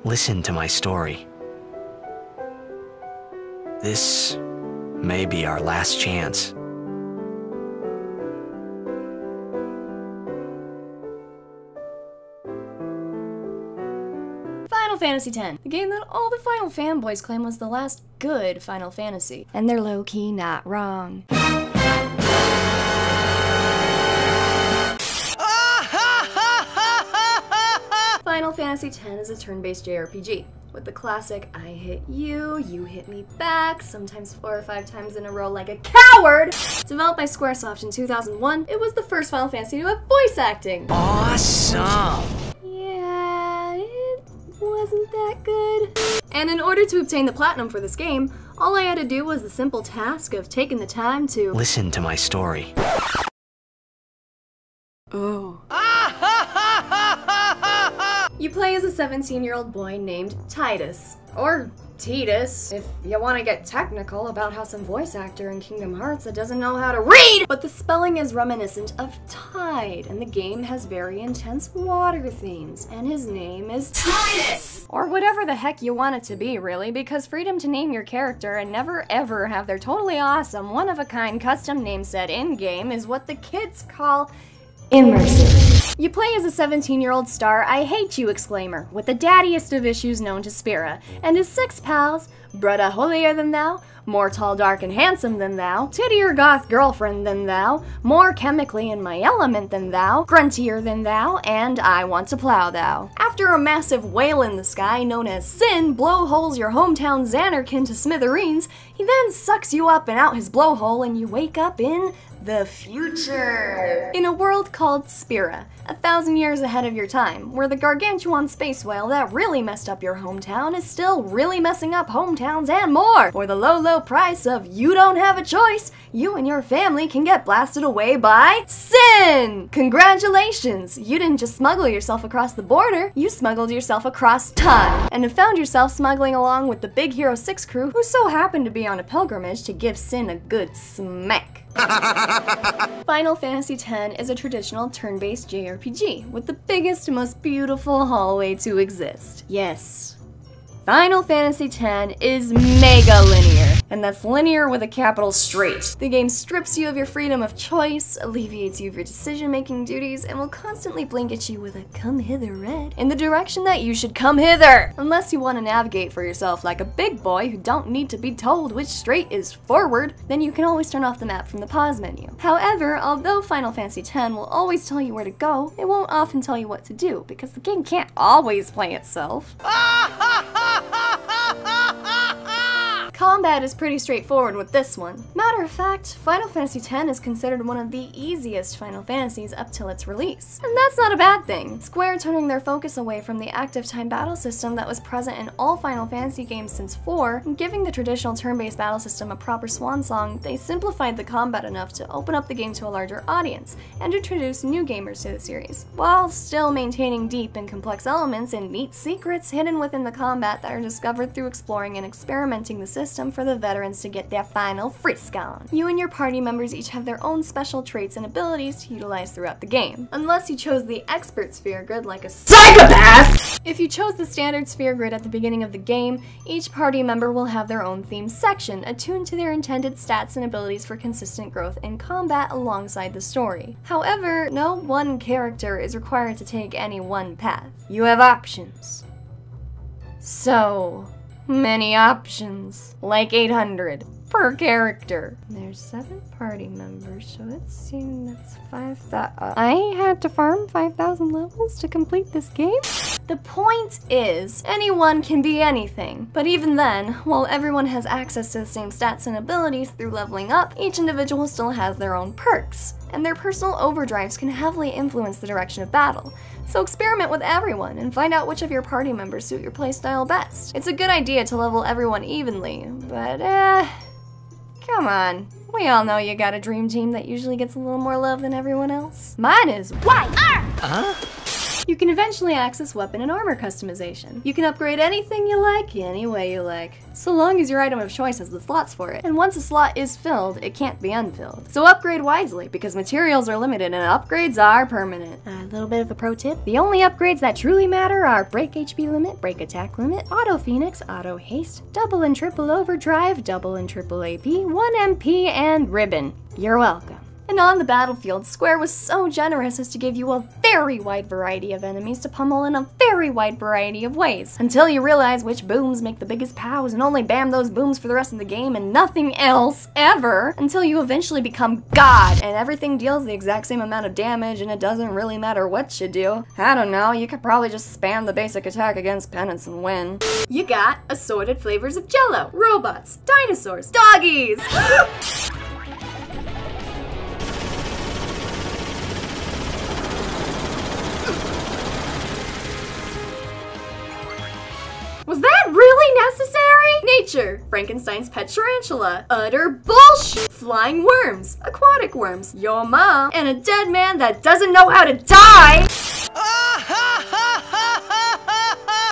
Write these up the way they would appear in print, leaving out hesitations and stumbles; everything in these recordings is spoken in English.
Listen to my story. This may be our last chance. Final Fantasy X, the game that all the Final fanboys claim was the last good Final Fantasy. And they're low-key not wrong. Final Fantasy X is a turn-based JRPG, with the classic I hit you, you hit me back, sometimes 4 or 5 times in a row like a coward! Developed by Squaresoft in 2001, it was the first Final Fantasy to have voice acting. Awesome! Yeah, it wasn't that good. And in order to obtain the platinum for this game, all I had to do was the simple task of taking the time to listen to my story. Oh. You play as a 17-year-old boy named Tidus, or Tidus, if you want to get technical about how some voice actor in Kingdom Hearts that doesn't know how to read! But the spelling is reminiscent of tide, and the game has very intense water themes, and his name is Tidus! Or whatever the heck you want it to be, really, because freedom to name your character and never ever have their totally awesome, one-of-a-kind custom name set in-game is what the kids call immersive. You play as a 17-year-old star I hate you exclaimer, with the daddiest of issues known to Spira, and his 6 pals, Brutta holier than thou, more tall, dark, and handsome than thou, tittier goth girlfriend than thou, more chemically in my element than thou, gruntier than thou, and I want to plow thou. After a massive whale in the sky known as Sin blowholes your hometown Xanarkin to smithereens, he then sucks you up and out his blowhole and you wake up in the future. In a world called Spira, 1,000 years ahead of your time, where the gargantuan space whale that really messed up your hometown is still really messing up hometowns and more. For the low, low price of you don't have a choice, you and your family can get blasted away by Sin! Congratulations! You didn't just smuggle yourself across the border, you smuggled yourself across time, and have found yourself smuggling along with the Big Hero 6 crew who so happened to be on a pilgrimage to give Sin a good smack. Final Fantasy X is a traditional turn-based JRPG with the biggest and most beautiful hallway to exist. Yes, Final Fantasy X is mega linear, and that's linear with a capital straight. The game strips you of your freedom of choice, alleviates you of your decision-making duties, and will constantly blink at you with a come hither red in the direction that you should come hither. Unless you want to navigate for yourself like a big boy who don't need to be told which straight is forward, then you can always turn off the map from the pause menu. However, although Final Fantasy X will always tell you where to go, it won't often tell you what to do, because the game can't always play itself. Combat is pretty straightforward with this one. Matter of fact, Final Fantasy X is considered one of the easiest Final Fantasies up till its release. And that's not a bad thing. Square turning their focus away from the active time battle system that was present in all Final Fantasy games since 4, and giving the traditional turn-based battle system a proper swan song, they simplified the combat enough to open up the game to a larger audience, and introduce new gamers to the series, while still maintaining deep and complex elements and neat secrets hidden within the combat that are discovered through exploring and experimenting the system for the veterans to get their final frisk on. You and your party members each have their own special traits and abilities to utilize throughout the game. Unless you chose the expert sphere grid like a psychopath! If you chose the standard sphere grid at the beginning of the game, each party member will have their own themed section, attuned to their intended stats and abilities for consistent growth in combat alongside the story. However, no one character is required to take any one path. You have options. So many options, like 800 per character. There's 7 party members, so let's see, that's 5,000. I had to farm 5,000 levels to complete this game? The point is, anyone can be anything, but even then, while everyone has access to the same stats and abilities through leveling up, each individual still has their own perks, and their personal overdrives can heavily influence the direction of battle. So experiment with everyone and find out which of your party members suit your playstyle best. It's a good idea to level everyone evenly, but come on. We all know you got a dream team that usually gets a little more love than everyone else. Mine is YR! You can eventually access weapon and armor customization. You can upgrade anything you like, any way you like, so long as your item of choice has the slots for it. And once a slot is filled, it can't be unfilled. So upgrade wisely, because materials are limited and upgrades are permanent. A little bit of a pro tip: the only upgrades that truly matter are break HP limit, break attack limit, auto phoenix, auto haste, double and triple overdrive, double and triple AP, 1 MP, and ribbon. You're welcome. And on the battlefield, Square was so generous as to give you a very wide variety of enemies to pummel in a very wide variety of ways, until you realize which booms make the biggest pows and only bam those booms for the rest of the game and nothing else ever, until you eventually become God and everything deals the exact same amount of damage and it doesn't really matter what you do. I don't know, you could probably just spam the basic attack against penance and win. You got assorted flavors of Jello, robots, dinosaurs, doggies! Was that really necessary? Nature, Frankenstein's pet tarantula, utter bullshit, flying worms, aquatic worms, your mom, and a dead man that doesn't know how to die!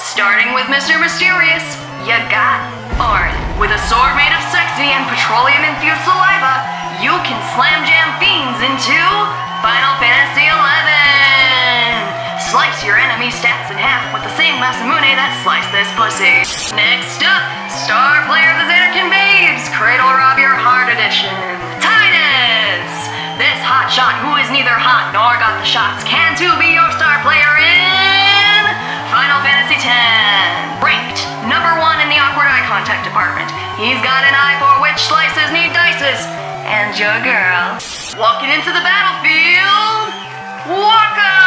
Starting with Mr. Mysterious, you got Bard. With a sword made of sexy and petroleum-infused saliva, you can slam jam fiends into Final Fantasy XI! Slice your enemy stats in half with the same Masamune that sliced this pussy. Next up, star player of the Xanarkin Babes, Cradle Rob Your Heart Edition, Titus! This hotshot who is neither hot nor got the shots can too be your star player in Final Fantasy X. Ranked #1 in the awkward eye contact department. He's got an eye for which slices need dices. And your girl. Walking into the battlefield, Waka!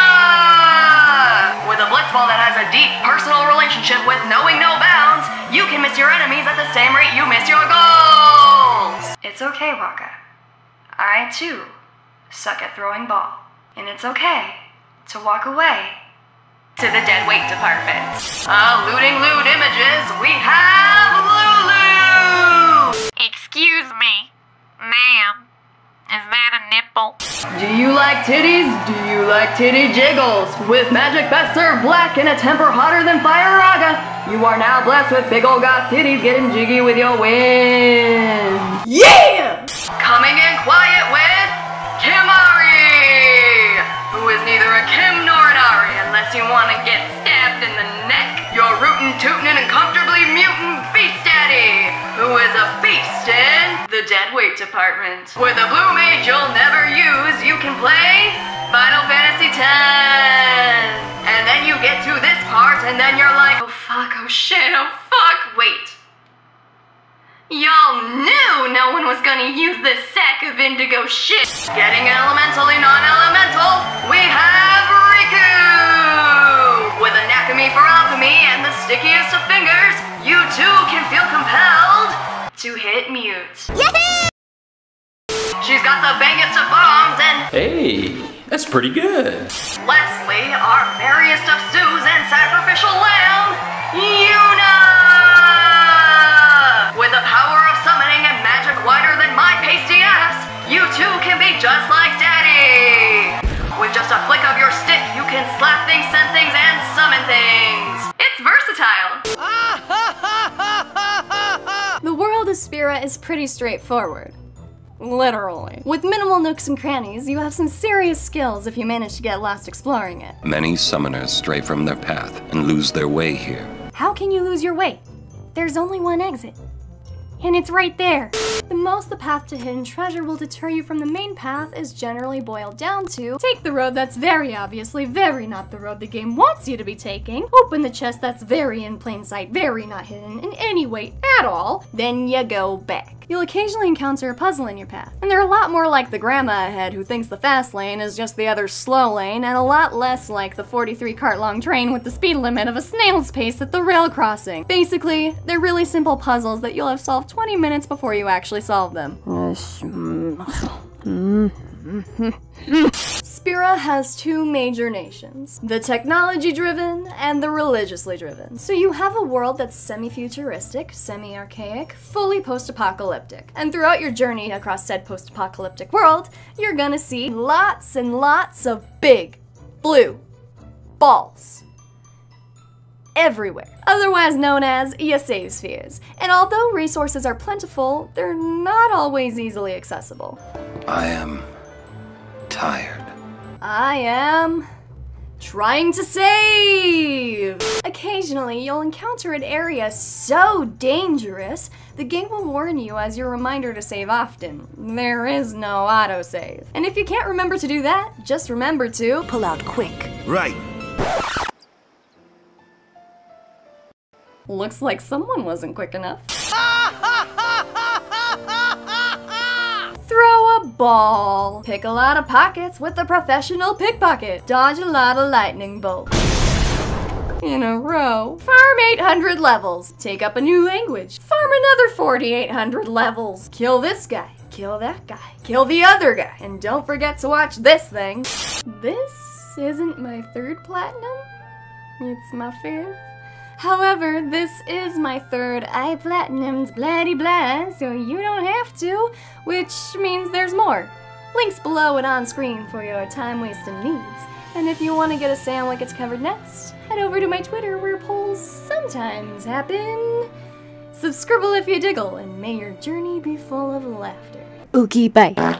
With a blitzball that has a deep personal relationship with knowing no bounds, you can miss your enemies at the same rate you miss your goals! It's okay, Waka. I, too, suck at throwing ball. And it's okay to walk away to the dead weight department. Looting loot images, we have Lulu! Excuse me, ma'am. Is that a nipple? Do you like titties? Do you like titty jiggles? With magic best served black and a temper hotter than fire raga, you are now blessed with big ol' goth titties getting jiggy with your win. Yeah! Coming in quiet with Kimari, who is neither a Kim nor an Ari unless you want to get stabbed in the neck. Your rootin' tootin' and comfortably mutant beast daddy, who is a beast in the deadweight department. With a blue mage you'll never use, you can play Final Fantasy X. And then you get to this part and then you're like, oh fuck, oh shit, oh fuck, wait. Y'all knew no one was gonna use this sack of indigo shit. Getting elementally non-elemental, we have Riku! With a Nakami for alchemy and the stickiest of fingers, you too can feel compelled to hit mute. Yahoo! She's got the bangest of bombs and... Hey, that's pretty good. Lastly, our merriest of stews and sacrificial lamb, Yuna! With the power of summoning and magic wider than my pasty ass, you too can be just like Daddy! With just a flick of your stick, you can slap things, send things, and summon things! It's versatile! The world of Spira is pretty straightforward. Literally. With minimal nooks and crannies, you have some serious skills if you manage to get lost exploring it. Many summoners stray from their path and lose their way here. How can you lose your way? There's only one exit. And it's right there. The most the path to hidden treasure will deter you from the main path is generally boiled down to take the road that's very obviously very not the road the game wants you to be taking, open the chest that's very in plain sight, very not hidden in any way at all, then you go back. You'll occasionally encounter a puzzle in your path, and they're a lot more like the grandma ahead who thinks the fast lane is just the other slow lane, and a lot less like the 43 cart long train with the speed limit of a snail's pace at the rail crossing. Basically, they're really simple puzzles that you'll have solved 20 minutes before you actually solve them. Spira has two major nations, the technology-driven and the religiously driven. So you have a world that's semi-futuristic, semi-archaic, fully post-apocalyptic. And throughout your journey across said post-apocalyptic world, you're gonna see lots and lots of big, blue balls. Everywhere, otherwise known as your save spheres. And although resources are plentiful, they're not always easily accessible. I am tired. I am trying to save! Occasionally, you'll encounter an area so dangerous, the game will warn you as your reminder to save often. There is no autosave. And if you can't remember to do that, just remember to pull out quick. Right. Looks like someone wasn't quick enough. Throw a ball. Pick a lot of pockets with a professional pickpocket. Dodge a lot of lightning bolts in a row. Farm 800 levels. Take up a new language. Farm another 4,800 levels. Kill this guy. Kill that guy. Kill the other guy. And don't forget to watch this thing. This isn't my 3rd platinum. It's my 5th. However, this is my 3rd I platinumed bloody blah, so you don't have to, which means there's more. Links below and on screen for your time-wasting needs. And if you want to get a say on what gets covered next, head over to my Twitter where polls sometimes happen. Subscribble if you diggle, and may your journey be full of laughter. Okay, bye.